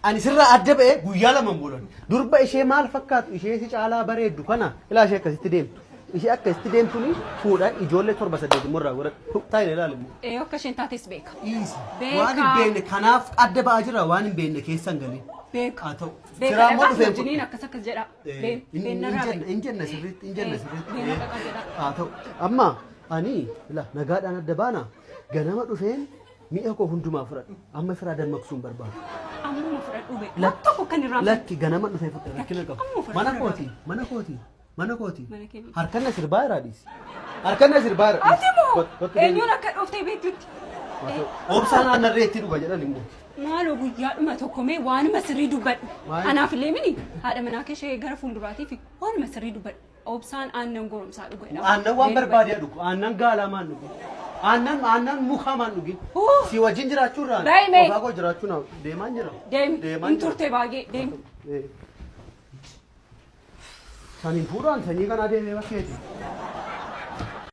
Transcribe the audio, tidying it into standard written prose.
Ani sirra adda ba'ee guyyaa lama boolon. Durba ishee maal fakkaatu ishee si caalaa bareeddu kana ilaa ishee akkasitti deemtu. Ishee akkasitti deemtuni fuudhaan ijoollee 7-8 murraa godha. Taa'ee ilaali. Akka isheen taates beeka. Waan hin beekne kanaaf adda ba'aa jira waan hin beekne keessan galee. Beeka. Haa ta'u. Siraa moo dhufeen jiniin akkas jedha. Injenna sirriitti. Haa ta'u. Amma ani ila nagaadhaan adda baana ganama dhufeen mi'a koo hundumaa fudhadhu. Amma firaa dammaqsuun barbaadu. Amma fudhadhu bee. Lakka koo kan irraa. Lakki ganama dhufee fudhadhu. Rakkina qabu. Mana kooti. Harkanna sirbaa irraa dhiisi. Harkanna sirbaa irraa dhiisi. Ati moo eenyuun akka dhuftee beektutti. Obsaan aannan reetti dhuga jedhan immoo. Maaloo guyyaadhuma tokko mee waanuma sirrii dubbadhu. Anaaf illee mini haadha manaa kee gara fuulduraatiif waanuma sirrii dubbadhu. Obsaan aannan goromsaa dhugadha. Aannan waan barbaadee dhugu. Aannan gaalamaan dhugu. Aannan mukamaan dhugi. Si wajjin jiraachuu irraa. Qofaa koo jiraachuu naa deemaan jira. Deemi. Turte baay'ee deemi. Saniin fuudhaan sanyii kanaa deemee bakkeeti.